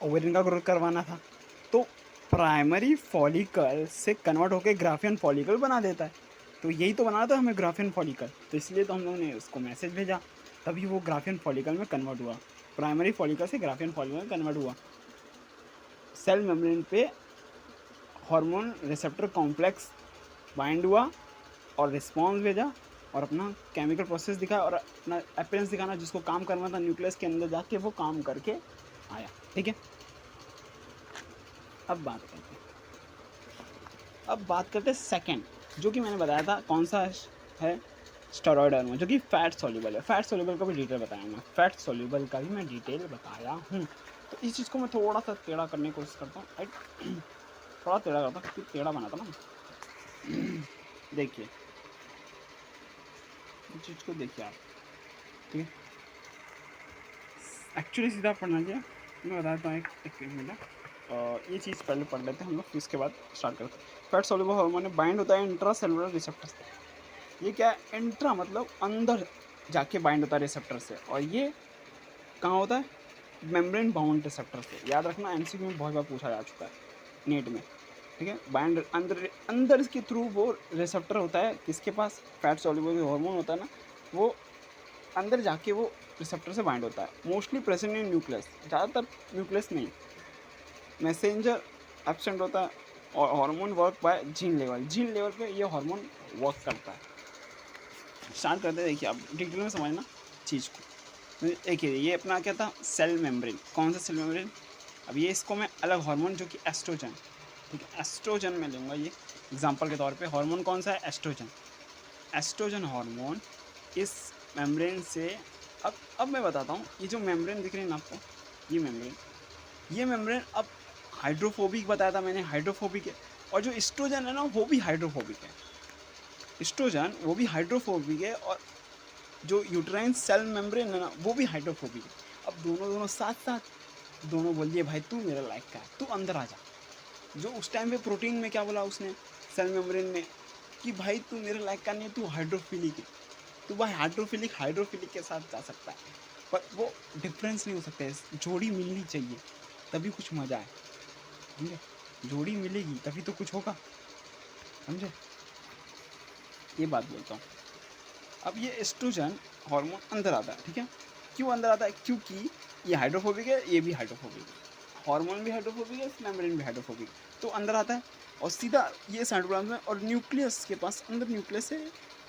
ओवेरिन का ग्रोथ करवाना था, तो प्राइमरी फॉलिकल से कन्वर्ट होकर ग्राफियन फॉलिकल बना देता है। तो यही तो बनाना था हमें, ग्राफियन फॉलिकल। तो इसलिए तो हम लोगों ने उसको मैसेज भेजा, तभी वो ग्राफियन फॉलिकल में कन्वर्ट हुआ। प्राइमरी फॉलिकल से ग्राफियन फॉलिकल में कन्वर्ट हुआ। सेल मेम्ब्रेन पे हार्मोन रिसेप्टर कॉम्प्लेक्स बाइंड हुआ और रिस्पॉन्स भेजा और अपना केमिकल प्रोसेस दिखाया और अपना अपीयरेंस दिखाना, जिसको काम करना था न्यूक्लियस के अंदर जाके वो काम करके आया। ठीक है, अब बात करते हैं सेकंड, जो कि मैंने बताया था कौन सा है, स्टेरॉयड हार्मोन, जो कि फैट सॉल्युबल है। फैट सॉल्युबल का भी डिटेल बताया मैं, फैट सॉल्युबल का भी मैं डिटेल बताया हूँ। तो इस चीज़ को मैं थोड़ा सा टेढ़ा करने की कोशिश करता हूँ, थोड़ा टेढ़ा करता हूँ, क्योंकि टेढ़ा बनाता ना। देखिए इस चीज़ को देखिए आप, ठीक है, एक्चुअली सीधा पढ़ना चाहिए। मैं बताता हूँ एक मिनट, ये चीज़ पहले पढ़ लेते हैं हम लोग, फिर इसके बाद स्टार्ट करते हैं। फैट सॉल्युबल हार्मोन बाइंड होता है इंट्रा सेलुलर रिसेप्टर से। ये क्या है, इंट्रा मतलब अंदर जाके बाइंड होता है रिसेप्टर से, और ये कहाँ होता है, मेम्ब्रेन बाउंड रिसेप्टर से। याद रखना, एमसीक्यू में बहुत बार पूछा जा चुका है नेट में। ठीक है, बाइंड अंदर इसके थ्रू वो रिसेप्टर होता है, किसके पास, फैट सॉल्युबल हार्मोन होता है ना, वो अंदर जाके वो रिसेप्टर से बाइंड होता है। मोस्टली प्रेजेंट इन न्यूक्लियस, ज़्यादातर न्यूक्लियस नहीं, मैसेंजर एब्सेंट होता है। और hormone work by gene level, gene level पे ये हार्मोन वर्क करता है। स्टार्ट करते हैं, देखिए आप डिटेल में समझना चीज़ को। देखिए ये अपना क्या था, सेल मेम्ब्रेन। कौन सा सेल मेम्ब्रेन, अब ये इसको मैं अलग हार्मोन जो कि एस्ट्रोजन, ठीक है, एस्ट्रोजन में लूँगा ये एग्जांपल के तौर पे। हार्मोन कौन सा है, एस्ट्रोजन। एस्ट्रोजन हार्मोन इस मेम्ब्रेन से, अब मैं बताता हूँ, ये जो मेम्ब्रेन दिख रही है ना आपको, ये मेम्ब्रेन अब हाइड्रोफोबिक बताया था मैंने, हाइड्रोफोबिक है। और जो एस्ट्रोजन है ना, वो भी हाइड्रोफोबिक है। एस्ट्रोजन वो भी हाइड्रोफोबिक है, और जो यूट्राइन सेल मेम्ब्रेन है ना, वो भी हाइड्रोफोबिक है। अब दोनों साथ साथ दोनों बोल दिए भाई तू मेरा लायक का है, तू अंदर आ जा। जो उस टाइम पे प्रोटीन में क्या बोला उसने, सेल मेम्ब्रेन में, कि भाई तू मेरे लायक का नहीं है, तू हाइड्रोफिलिक है। तो भाई हाइड्रोफिलिक के साथ जा सकता है, पर वो डिफरेंस नहीं हो सकता है। जोड़ी मिलनी चाहिए तभी कुछ मज़ा है, समझे, जोड़ी मिलेगी तभी तो कुछ होगा, समझे, ये बात बोलता हूँ। अब ये एस्ट्रोजन हार्मोन अंदर आता है, ठीक है, क्यों अंदर आता है, क्योंकि ये हाइड्रोफोबिक है, ये भी हाइड्रोफोबिक है, हार्मोन भी हाइड्रोफोबिक है, मेम्ब्रेन भी हाइड्रोफोबिक है, तो अंदर आता है और सीधा ये साइटोप्लाज्म में और न्यूक्लियस के पास, अंदर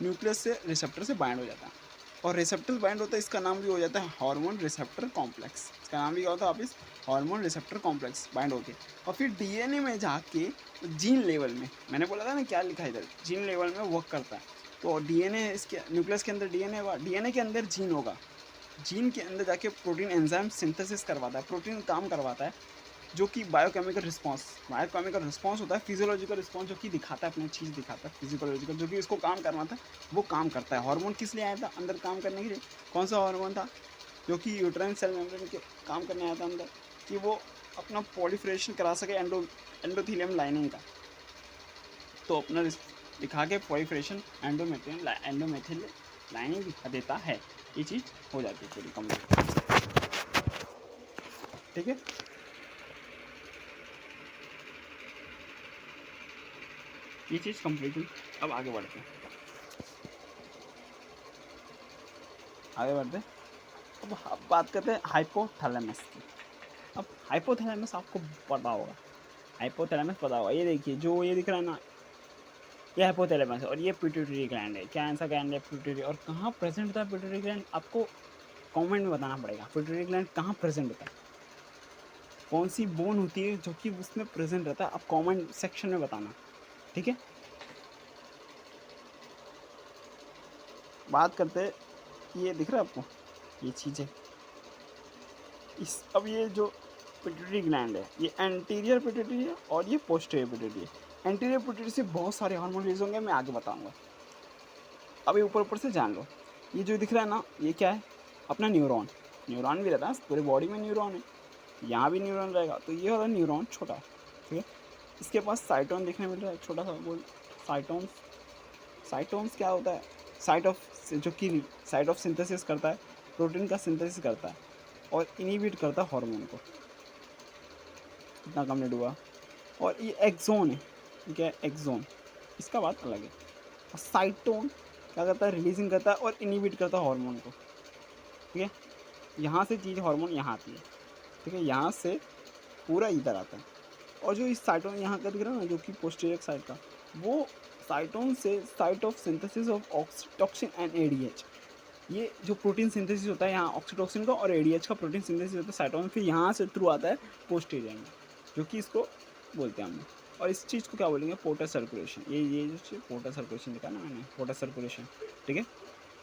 न्यूक्लियस से रिसेप्टर से बाइंड हो जाता है। और रिसेप्टर बाइंड होता है, इसका नाम भी हो जाता है हार्मोन रिसेप्टर कॉम्प्लेक्स। इसका नाम भी क्या होता है वापिस, हार्मोन रिसेप्टर कॉम्प्लेक्स बाइंड होके, और फिर डीएनए में जाके जीन लेवल में, मैंने बोला था ना क्या लिखा है इधर, जीन लेवल में वर्क करता है। तो डीएनए, इसके न्यूक्लियस के अंदर डीएनए होगा, डीएनए के अंदर जीन होगा, जीन के अंदर जाके प्रोटीन एंजाइम सिंथेसिस करवाता है, प्रोटीन काम करवाता है, जो कि बायोकेमिकल रिस्पॉन्स होता है, फिजियोलॉजिकल रिस्पॉन्स जो कि दिखाता है, अपनी चीज़ दिखाता है फिजियोलॉजिकल, जो कि इसको काम करना था वो काम करता है। हार्मोन किस लिए आया था अंदर काम करने के लिए, कौन सा हार्मोन था, जो कि यूट्राइन सेल मेम्ब्रेन के काम करने आया था अंदर, कि वो अपना पॉलीफरेशन करा सके एंडोथीलियम लाइनिंग का। तो अपना दिखा के पॉलीफरेशन एंडोमेथिल लाइनिंग दिखा देता है, ये चीज़ हो जाती है पूरी कम्प्लीट, ठीक है। ये चीज़ कंप्लीट हुई। अब आगे बढ़ते हैं, अब बात करते हैं हाइपोथैलेमस की। अब हाइपोथैलेमस आपको पता होगा, ये देखिए जो ये दिख रहा है ना, ये हाइपोथैलेमस है, और ये पिट्यूटरी ग्लैंड है। क्या ऐसा ग्लैंड है पिट्यूटरी, और कहाँ प्रेजेंट होता है पिट्यूटरी ग्लैंड, आपको कमेंट में बताना पड़ेगा पिट्यूटरी ग्लैंड कहाँ प्रेजेंट होता है, कौन सी बोन होती है जो कि उसमें प्रेजेंट रहता है, आप कमेंट सेक्शन में बताना, ठीक है। बात करते हैं, ये दिख रहा है आपको, ये चीज़ें, अब ये जो पिट्यूटरी ग्लैंड है, ये एंटीरियर पिट्यूटरी है और ये पोस्टीरियर पिट्यूटरी है। एंटीरियर पिट्यूटरी से बहुत सारे हार्मोन रिलीज होंगे, मैं आगे बताऊंगा, अभी ऊपर से जान लो। ये जो दिख रहा है ना, ये क्या है, अपना न्यूरॉन भी रहता है, पूरे बॉडी में न्यूरॉन है, यहाँ भी न्यूरॉन रहेगा, तो ये वाला न्यूरॉन छोटा है, ठीक है। इसके पास साइटोन देखने मिल रहा है, छोटा सा बोल, साइटोन्स क्या होता है, जो कि साइट ऑफ सिंथेसिस करता है, प्रोटीन का सिंथेसिस करता है और इनिबिट करता है हार्मोन को, इतना कंप्लीट हुआ। और ये एक्सोन है, ठीक है, एक्सोन, इसका बात अलग है। और साइटोन क्या करता है, रिलीजिंग करता है और इनिबिट करता है हार्मोन को, ठीक है। यहाँ से चीज़ हार्मोन यहाँ आती है, ठीक है, यहाँ से पूरा इधर आता है। और जो इस साइटोन यहाँ का दिख रहा है ना, जो कि पोस्टीरियर साइड का, वो साइटोन से site of synthesis of oxytocin and ADH, ये जो प्रोटीन सिंथेसिस होता है यहाँ ऑक्सीटॉक्सिन का और एडीएच का प्रोटीन सिंथेसिस होता है साइटोन, फिर यहाँ से थ्रू आता है पोस्टीरियर में, जो कि इसको बोलते हैं हम। और इस चीज़ को क्या बोलेंगे, पोर्टल सर्कुलेशन। ये जो चीज़ पोर्टल सर्कुलेशन लिखा ना मैंने, पोर्टल सर्कुलेशन, ठीक है।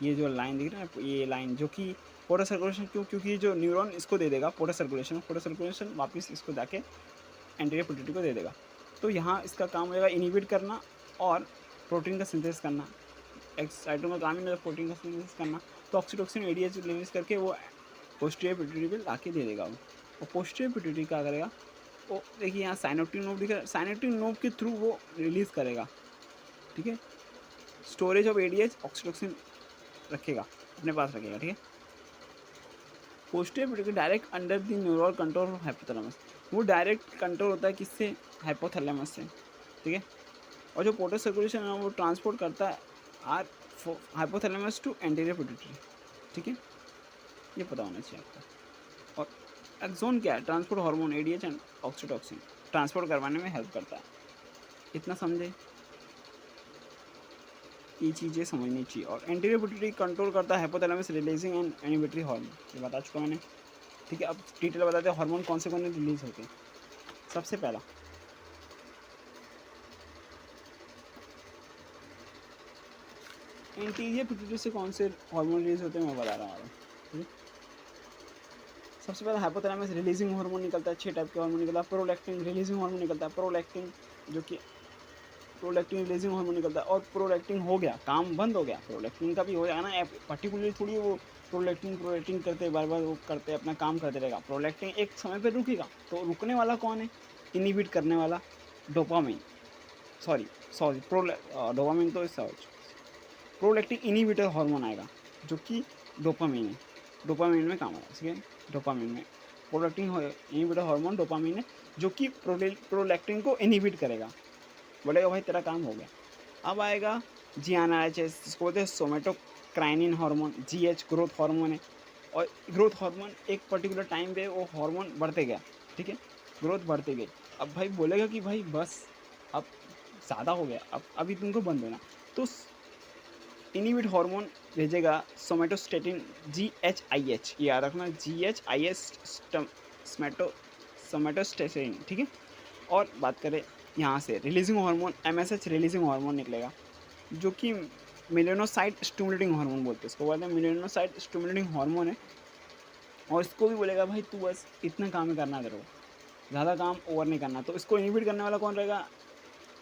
ये जो लाइन दिख रहा है, ये लाइन जो कि पोर्टल सर्कुलेशन, क्यों, क्योंकि जो न्यूरॉन इसको दे देगा पोर्टल सर्कुलेशन वापस इसको जाके एंटीरियर पिट्यूटरी को दे देगा। तो यहाँ इसका काम होगा इनिबिट करना और प्रोटीन का सिंथेसिस करना। एक्साइटोन का काम ही प्रोटीन का सिंथेसिस करना। तो ऑक्सीटोसिन एडीएच रिलीज करके वो पोस्टीरियर पिट्यूटरी पे लाके दे देगा वो। और पोस्टीरियर पिट्यूटरी क्या करेगा, वो देखिए यहाँ साइनोप्टिक नोब दिख रहा है, साइनोप्टिक नोब के थ्रू वो रिलीज़ करेगा, ठीक है। स्टोरेज ऑफ एडीएच ऑक्सीटोसिन रखेगा, अपने पास रखेगा, ठीक है। Posterior pituitary direct under the neural control of hypothalamus, वो डायरेक्ट कंट्रोल होता है किससे, हाइपोथैलेमस से, ठीक है। और जो पोर्टल सर्कुलेशन है वो ट्रांसपोर्ट करता है are hypothalamus to anterior pituitary, ठीक है, ये पता होना चाहिए आपको। और एक्सोन क्या है, transport hormone ADH and oxytocin transport करवाने में हेल्प करता है। इतना समझे, ये चीज़ें समझनी चाहिए। और एंटीरियर पिट्यूटरी कंट्रोल करता है hypothalamus releasing and inhibitory hormone, ये बता चुका मैंने, ठीक है। अब डिटेल बताते हैं हार्मोन कौन से रिलीज होते हैं। सबसे पहला एंटीरियर पिट्यूटरी से कौन से हार्मोन रिलीज होते हैं मैं बता रहा हूँ, ठीक है। सबसे पहले हाइपोथैलेमस रिलीजिंग हार्मोन निकलता है, 6 टाइप के हार्मोन निकलता है। प्रोलैक्टिन रिलीजिंग हार्मोन निकलता है, प्रोलैक्टिन जो कि प्रोलैक्टिन रिलीजिंग हार्मोन निकलता है। और प्रोलैक्टिन हो गया, काम बंद हो गया, प्रोलैक्टिन का भी हो जाए ना, पर्टिकुलरली थोड़ी वो प्रोलैक्टिन करते बार बार वो करते अपना काम करते रहेगा। प्रोलैक्टिन एक समय पर रुकेगा, तो रुकने वाला कौन है, इनिबिट करने वाला डोपामिन, सॉरी डोपामिन तो प्रोलैक्टिन इनिबिटर हार्मोन आएगा जो कि डोपामिन है, डोपामिन में काम आएगा, ठीक है। डोपामिन में प्रोलैक्टिन इनिबिटर हार्मोन डोपामिन है जो कि प्रोलैक्टिन को इनिबिट करेगा, बोलेगा भाई तेरा काम हो गया। अब आएगा GnRH, जिसको बोलते हैं सोमेटोक्राइनिन हार्मोन, GH ग्रोथ हार्मोन है। और ग्रोथ हार्मोन एक पर्टिकुलर टाइम पे वो हार्मोन बढ़ते गया, ठीक है, ग्रोथ बढ़ते गई। अब भाई बोलेगा कि भाई बस अब ज़्यादा हो गया, अब अभी तुमको बंद होना, तो इनिबिट हार्मोन भेजेगा सोमेटोस्टेटिन GHIH, याद रखना GHIS सोमेटोस्टेटिन, ठीक है। और बात करें यहाँ से releasing hormone, MSH releasing hormone निकलेगा जो कि मेलेनोसाइट स्टिमुलेटिंग हार्मोन बोलते हैं, इसको बोलते हैं मेलेनोसाइट स्टिमुलेटिंग हार्मोन है। और इसको भी बोलेगा भाई तू बस इतना काम ही करना तेरे को, ज़्यादा काम ओवर नहीं करना। तो इसको इनिबिट करने वाला कौन रहेगा,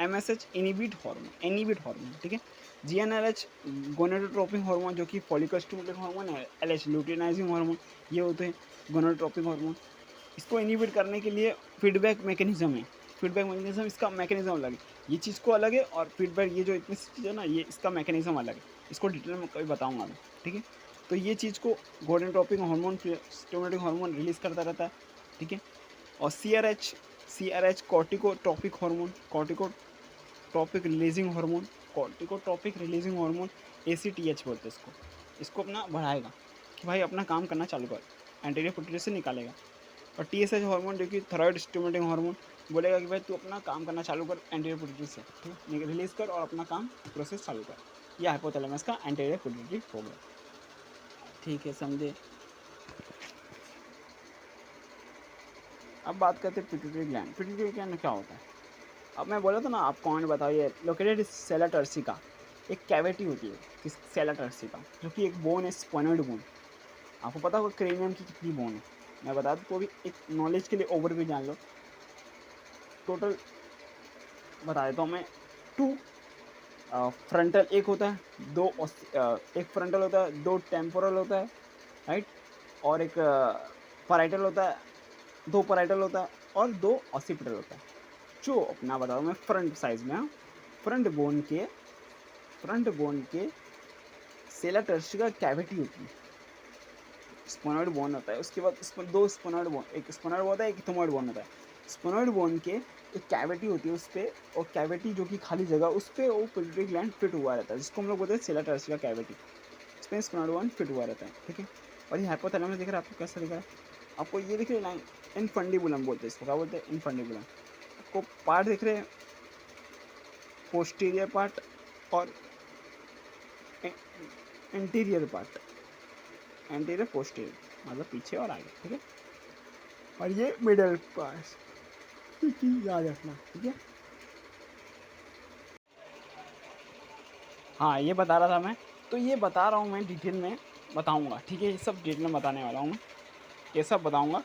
MSH इनिबिट हार्मोन, ठीक है। GnRH गोनेडोट्रोपिक हार्मोन जो कि फॉलिकल स्टिमुलेटिंग हार्मोन है। LH लुटिनाइजिंग हार्मोन, ये होते हैं गोनेडोट्रोपिक हार्मोन। इसको इनिबिट करने के लिए फीडबैक मैकेनिज्म है, फीडबैक मैकेनिज्म इसका मैकेनिज्म अलग है, ये चीज़ को अलग है। और फीडबैक ये जो इतनी चीज़ है ना, ये इसका मैकेनिज्म अलग है, इसको डिटेल में कभी बताऊंगा मैं, ठीक है। तो ये चीज़ को gonadotropic hormone stimulating hormone release करता रहता है, ठीक है। और CRH corticotropic hormone, corticotropic releasing hormone, corticotropic releasing hormone ACTH बोलते हैं इसको, इसको अपना बढ़ाएगा कि भाई अपना काम करना चालू कर, एंटीरियर पिट्यूटरी से निकालेगा। और TSH हार्मोन जो कि थायराइड स्टिमुलेटिंग हार्मोन, बोलेगा कि भाई तू अपना काम करना चालू कर एंटीरियर पिट्यूटरी से, ठीक है, रिलीज कर और अपना काम प्रोसेस चालू कर। यह हाइपोथैलेमस का एंटीरियर पिट्यूटरी हो गया, ठीक है, समझे। अब बात करते हैं पिट्यूटरी ग्लैंड। पिट्यूटरी ग्लैंड क्या होता है, अब मैं बोला था ना आपको, कौन बताइए, लोकेटेड सेला टर्सिका, एक कैविटी होती है किस सेला टर्सिका, जो कि एक बोन है, स्पोनोइड बोन। आपको पता होगा क्रेनियम की कितनी बोन है, मैं बता दूँ, वो भी एक नॉलेज के लिए ओवरव्यू जान लो। टोटल बता देता हूँ मैं, 2 फ्रंटल एक होता है, एक फ्रंटल होता है, 2 टेम्पोरल होता है, राइट। और एक पैराइटल होता है, 2 पैराइटल होता है और 2 ऑसिपिटल होता है। जो अपना बता दूँ मैं फ्रंट साइज में, फ्रंट बोन के सेला टर्सिका कैविटी होती है, स्पोनोइड बोन होता है। उसके बाद इसमें 2 स्पोनोइड बोन, एक स्पोनोइड बोन होता है, एक इथोमोइड बोन होता है। स्पोनोइड बोन के एक कैविटी होती है उस पर, और कैविटी जो कि खाली जगह उस पर वो पिट्यूटरी ग्लैंड फिट हुआ रहता है, जिसको हम लोग बोलते हैं सेला टर्सिका कैविटी। इसमें स्पोनोइड बोन फिट हुआ रहता है, ठीक है। और ये हाइपोथैलेमस दिख रहा है आपको, कैसा दिख रहा है आपको, ये दिख रही है लाइन, इनफंडिबुलम बोलते हैं इसको, क्या बोलते हैं, इनफंडिबुलम। आपको पार्ट दिख रहे हैं, पोस्टीरियर पार्ट और इंटीरियर पार्ट, एंटीरियर पोस्टीरियर मतलब पीछे और आगे, ठीक है। और ये मिडल पार्ट, याद रखना, ठीक है। हाँ ये बता रहा था मैं, तो ये बता रहा हूँ मैं, डिटेल में बताऊँगा, ठीक है। ये सब डिटेल में बताने वाला हूँ मैं, ये सब बताऊँगा।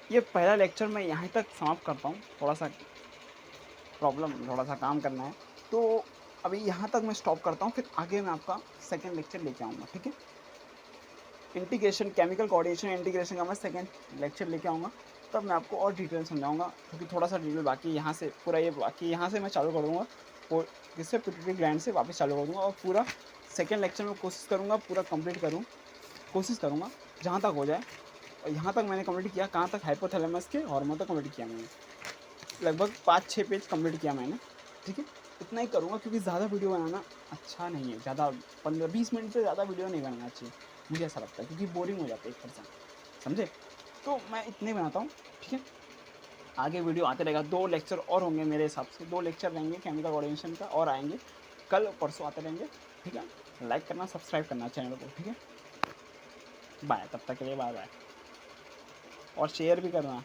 ये पहला लेक्चर मैं यहाँ तक समाप्त करता हूँ, थोड़ा सा थोड़ा सा काम करना है, तो अभी यहाँ तक मैं स्टॉप करता हूँ, फिर आगे मैं आपका सेकेंड लेक्चर लेके आऊँगा, ठीक है। इंटीग्रेशन, केमिकल कोऑर्डिनेशन इंटीग्रेशन का मैं सेकेंड लेक्चर लेके आऊँगा, तब मैं आपको और डिटेल समझाऊँगा, क्योंकि थोड़ा सा डिटेल बाकी यहाँ से पूरा, ये बाकी यहाँ से मैं चालू कर दूँगा, और जिससे पिट्यूटरी ग्लैंड से वापस चालू कर दूँगा, और पूरा सेकेंड लेक्चर में कोशिश करूँगा पूरा कंप्लीट करूँ, कोशिश करूँगा जहाँ तक हो जाए। और यहाँ तक मैंने कंप्लीट किया, कहाँ तक, हाइपोथैलेमस के हार्मोन तक कंप्लीट किया मैंने, लगभग 5-6 पेज कंप्लीट किया मैंने, ठीक है। इतना ही करूँगा, क्योंकि ज़्यादा वीडियो बनाना अच्छा नहीं है, ज़्यादा 15-20 मिनट से ज़्यादा वीडियो नहीं बनाना चाहिए, मुझे ऐसा लगता है, क्योंकि बोरिंग हो जाता है एक पर्सन, समझे। तो मैं इतने बनाता हूँ, ठीक है। आगे वीडियो आते रहेगा, 2 लेक्चर और होंगे मेरे हिसाब से, 2 लेक्चर रहेंगे केमिकल कोऑर्डिनेशन का और आएंगे, कल परसों आते रहेंगे, ठीक है। लाइक करना, सब्सक्राइब करना चैनल को, ठीक है। बाय, तब तक के लिए बाय बाय, और शेयर भी करना।